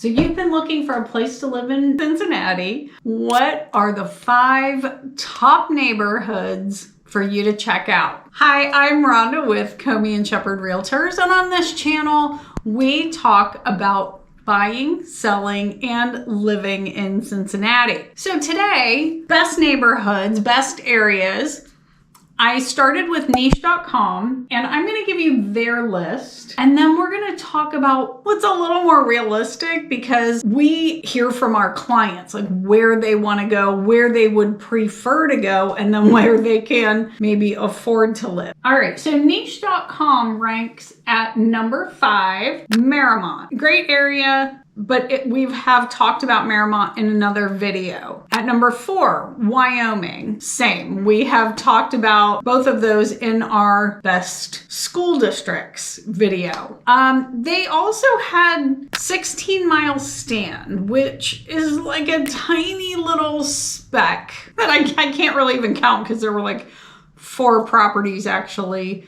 So you've been looking for a place to live in Cincinnati. What are the 5 top neighborhoods for you to check out? Hi, I'm Rhonda with Comey and Shepherd Realtors, and on this channel, we talk about buying, selling, and living in Cincinnati. So today, best neighborhoods, best areas. I started with Nichecom, and I'm going to give you their list, and then we're going to talk about what's a little more realistic, because we hear from our clients like where they want to go, where they would prefer to go, and then where they can maybe afford to live. All right, so Nichecom ranks at number 5, Marymount. Great area. But we have talked about Marymount in another video. At number 4, Wyoming. Same. We have talked about both of those in our best school districts video. They also had 16 Mile Stand, which is like a tiny little speck that I can't really even count because there were like 4 properties actually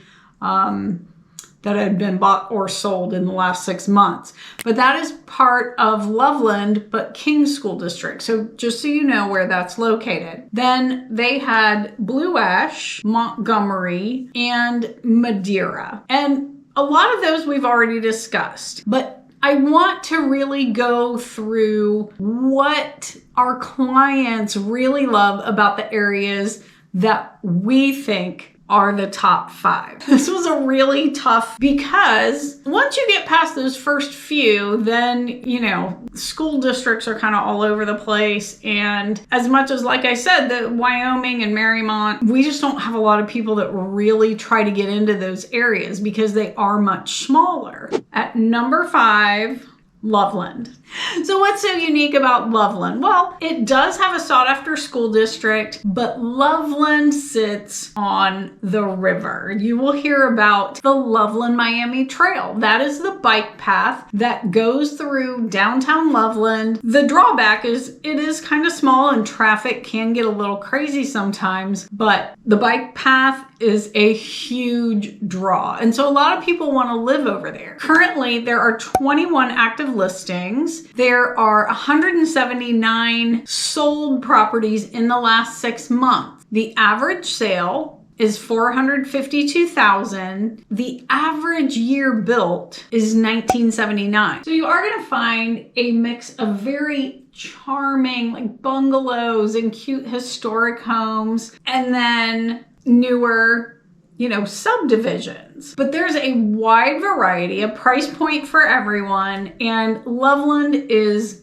that had been bought or sold in the last 6 months. But that is part of Loveland, but King School District. So just so you know where that's located. Then they had Blue Ash, Montgomery, and Madeira. And a lot of those we've already discussed. But I want to really go through what our clients really love about the areas that we think are the top 5. This was a really tough, because once you get past those first few, then, you know, school districts are kind of all over the place. And as much as, like I said, the Wyoming and Marymount, we just don't have a lot of people that really try to get into those areas because they are much smaller. At number 5, Loveland. So what's so unique about Loveland? Well, it does have a sought-after school district, but Loveland sits on the river. You will hear about the Loveland Miami Trail. That is the bike path that goes through downtown Loveland. The drawback is it is kind of small and traffic can get a little crazy sometimes, but the bike path is a huge draw. And so a lot of people want to live over there. Currently, there are 21 active listings. There are 179 sold properties in the last 6 months. The average sale is $452,000. The average year built is 1979. So you are going to find a mix of very charming like bungalows and cute historic homes, and then newer, you know, subdivisions. But there's a wide variety, a price point for everyone, and Loveland is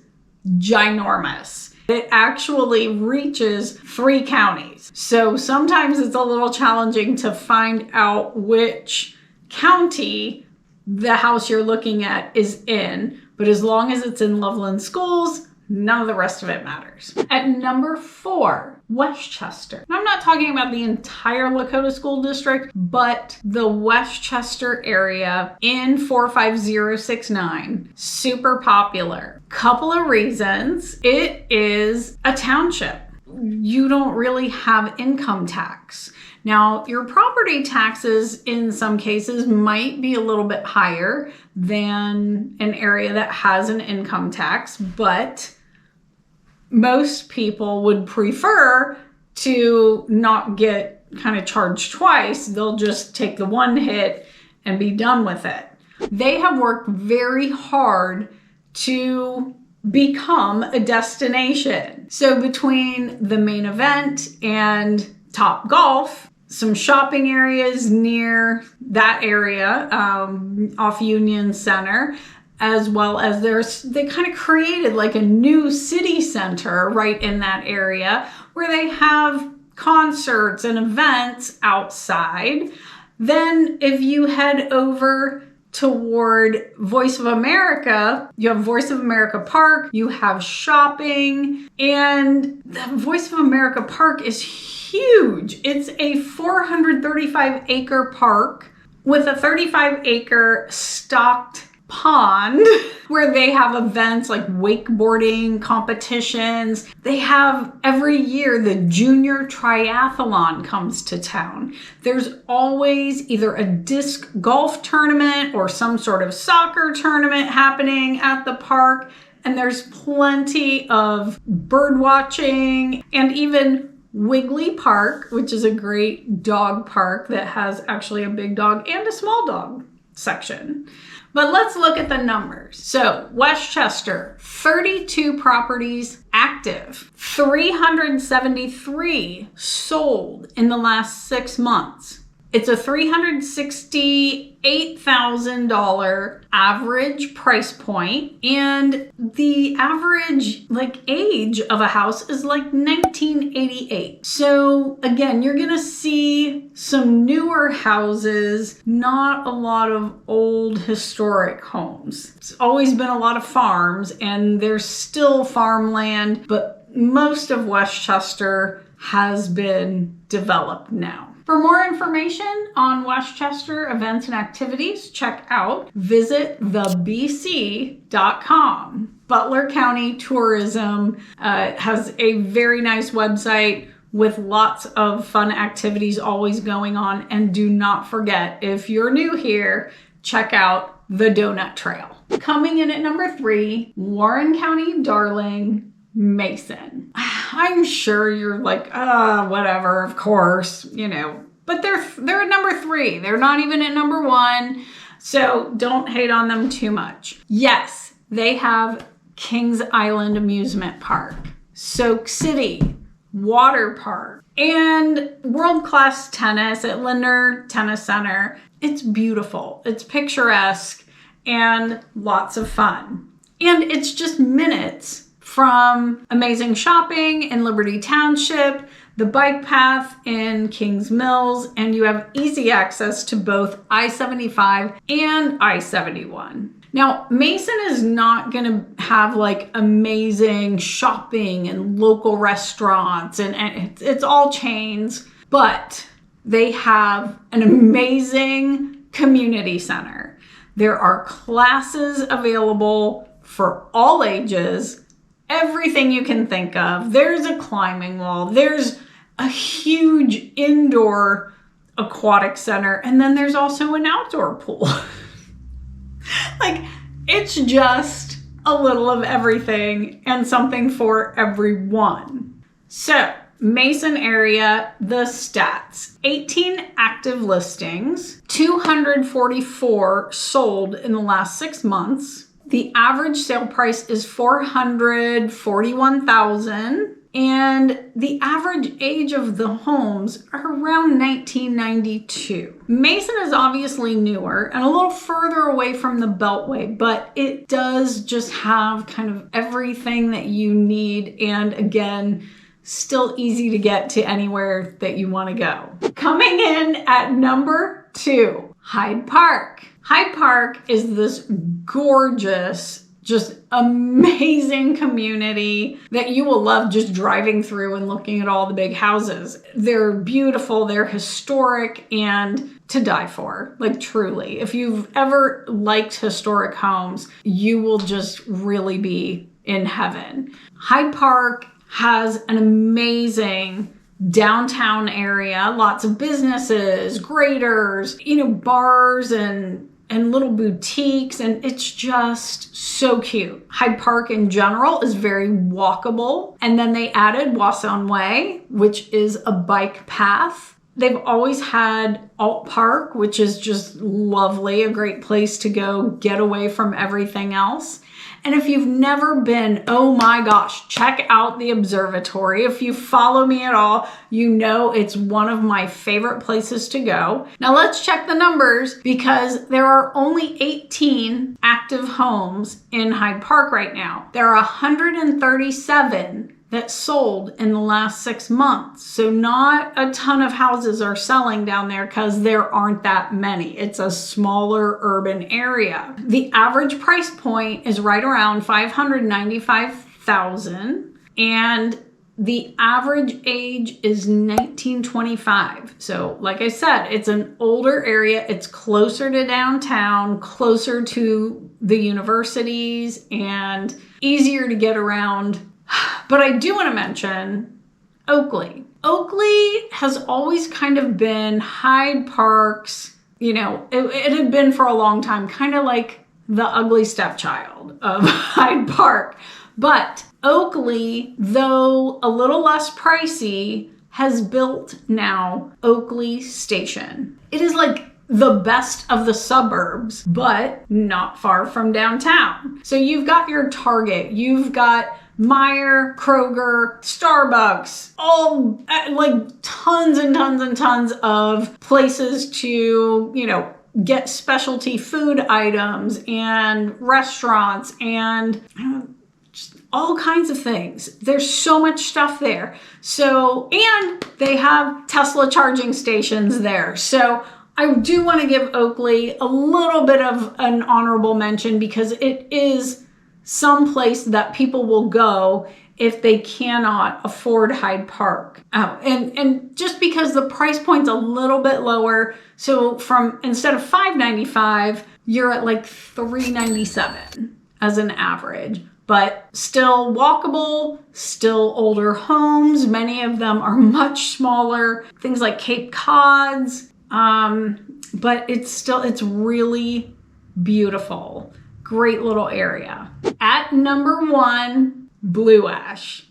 ginormous. It actually reaches 3 counties. So sometimes it's a little challenging to find out which county the house you're looking at is in, but as long as it's in Loveland schools, none of the rest of it matters. At number 4, Westchester. I'm not talking about the entire Lakota School District, but the Westchester area in 45069. Super popular. Couple of reasons. It is a township. You don't really have income tax. Now, your property taxes in some cases might be a little bit higher than an area that has an income tax, but most people would prefer to not get kind of charged twice. They'll just take the one hit and be done with it. They have worked very hard to become a destination. So between the main event and Top Golf, some shopping areas near that area off Union Center, as well as they kind of created like a new city center right in that area where they have concerts and events outside. Then if you head over toward Voice of America, you have Voice of America Park, you have shopping, and the Voice of America Park is huge. It's a 435-acre park with a 35-acre stocked pond where they have events like wakeboarding competitions. They have every year the junior triathlon comes to town. There's always either a disc golf tournament or some sort of soccer tournament happening at the park. and there's plenty of bird watching and even Wiggly Park, which is a great dog park that has actually a big dog and a small dog section. But let's look at the numbers. So Westchester, 32 properties active, 373 sold in the last 6 months. It's a $368,000 average price point, and the average age of a house is 1988. So again, you're gonna see some newer houses, not a lot of old historic homes. It's always been a lot of farms, and there's still farmland, but most of Westchester has been developed now. For more information on Westchester events and activities, check out visitthebc.com. Butler County Tourism has a very nice website with lots of fun activities always going on. And do not forget, if you're new here, check out the Donut Trail. Coming in at number 3, Warren County Darling, Mason. I'm sure you're whatever, of course, but they're at number 3. They're not even at number 1. So don't hate on them too much. Yes, they have Kings Island Amusement Park, Soak City Water Park, and world-class tennis at Linder Tennis Center. It's beautiful. It's picturesque and lots of fun. And it's just minutes from amazing shopping in Liberty Township, the bike path in Kings Mills, and you have easy access to both I-75 and I-71. Now, Mason is not going to have amazing shopping and local restaurants, and it's all chains, but they have an amazing community center. There are classes available for all ages. Everything you can think of. There's a climbing wall. There's a huge indoor aquatic center. And then there's also an outdoor pool. It's just a little of everything and something for everyone. So, Mason area, the stats. 18 active listings, 244 sold in the last 6 months. The average sale price is $441,000, and the average age of the homes are around 1992. Mason is obviously newer and a little further away from the Beltway, but it does just have kind of everything that you need, and again, still easy to get to anywhere that you want to go. Coming in at number 2, Hyde Park. Hyde Park is this gorgeous, just amazing community that you will love just driving through and looking at all the big houses. They're beautiful, they're historic, and to die for, truly. If you've ever liked historic homes, you will just really be in heaven. Hyde Park has an amazing downtown area, lots of businesses, graders, bars and little boutiques, and it's just so cute. Hyde Park in general is very walkable, and then they added Wasson Way, which is a bike path. They've always had Alt Park, which is just lovely, a great place to go get away from everything else. And if you've never been, oh my gosh, check out the observatory. If you follow me at all, you know it's one of my favorite places to go. Now let's check the numbers, because there are only 18 active homes in Hyde Park right now. There are 137 that sold in the last 6 months. So not a ton of houses are selling down there because there aren't that many. It's a smaller urban area. The average price point is right around $595,000, and the average age is 1925. So like I said, it's an older area. It's closer to downtown, closer to the universities, and easier to get around. But I do want to mention Oakley. Oakley has always kind of been Hyde Park's, it had been for a long time, kind of like the ugly stepchild of Hyde Park. But Oakley, though a little less pricey, has built now Oakley Station. It is like the best of the suburbs, but not far from downtown. So you've got your Target, you've got Meijer, Kroger, Starbucks, all like tons and tons and tons of places to, get specialty food items and restaurants and just all kinds of things. There's so much stuff there. So, and they have Tesla charging stations there. So I do want to give Oakley a little bit of an honorable mention because it is some place that people will go if they cannot afford Hyde Park. And just because the price point's a little bit lower, so instead of $5.95, you're at like $3.97 as an average. But still walkable, still older homes. Many of them are much smaller, things like Cape Cods. But it's really beautiful. Great little area. At number 1, Blue Ash.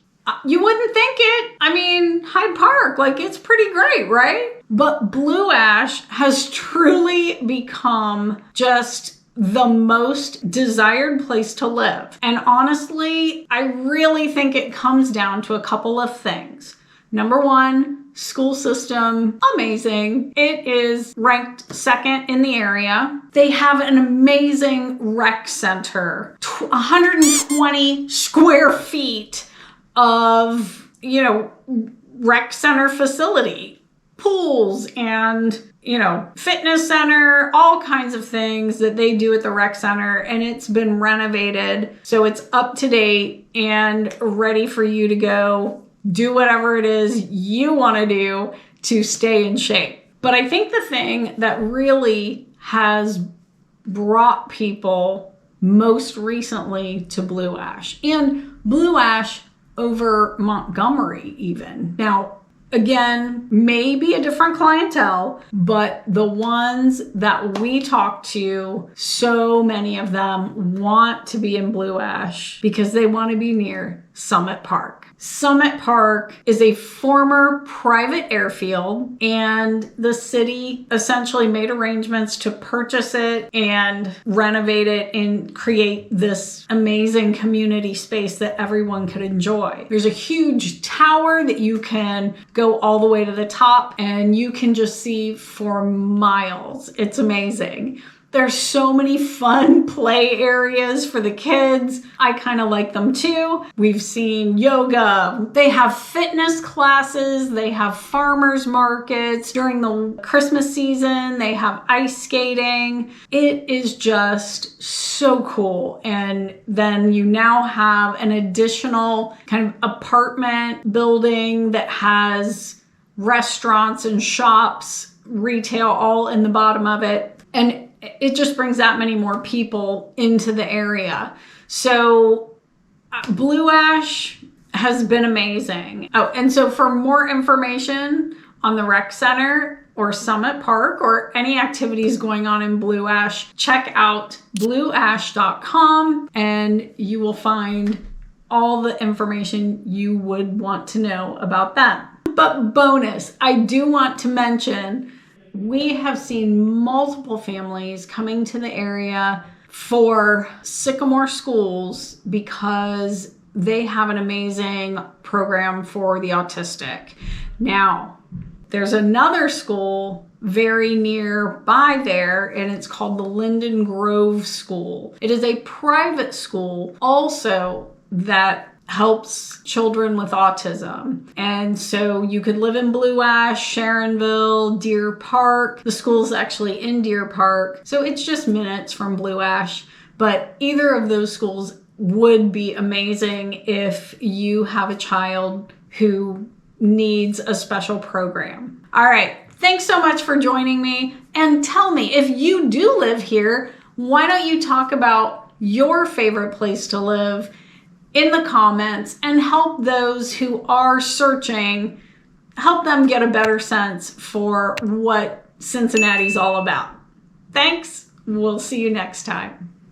You wouldn't think it. I mean, Hyde Park, like it's pretty great, right? But Blue Ash has truly become just the most desired place to live. And honestly, I really think it comes down to a couple of things. Number 1, school system, amazing. It is ranked second in the area. They have an amazing rec center, 120 square feet of, rec center facility, pools and, fitness center, all kinds of things that they do at the rec center. And it's been renovated. So it's up to date and ready for you to go do whatever it is you want to do to stay in shape. But I think the thing that really has brought people most recently to Blue Ash, and Blue Ash over Montgomery even. Now, again, maybe a different clientele, but the ones that we talk to, so many of them want to be in Blue Ash because they want to be near Summit Park. Summit Park is a former private airfield, and the city essentially made arrangements to purchase it and renovate it and create this amazing community space that everyone could enjoy. There's a huge tower that you can go all the way to the top and you can just see for miles. It's amazing. There's so many fun play areas for the kids. I kind of like them too. We've seen yoga. They have fitness classes. They have farmers markets. During the Christmas season, they have ice skating. It is just so cool. And then you now have an additional kind of apartment building that has restaurants and shops, retail all in the bottom of it. And it just brings that many more people into the area. So Blue Ash has been amazing. Oh, and so for more information on the rec center or Summit Park or any activities going on in Blue Ash, check out blueash.com and you will find all the information you would want to know about them. But bonus, I do want to mention we have seen multiple families coming to the area for Sycamore Schools because they have an amazing program for the autistic. Now, there's another school very nearby there, and it's called the Linden Grove School. It is a private school also that helps children with autism. And so you could live in Blue Ash, Sharonville, Deer Park. The school's actually in Deer Park. So it's just minutes from Blue Ash. But either of those schools would be amazing if you have a child who needs a special program. All right. Thanks so much for joining me. And tell me, if you do live here, why don't you talk about your favorite place to live in the comments and help those who are searching, help them get a better sense for what Cincinnati's all about. Thanks. We'll see you next time.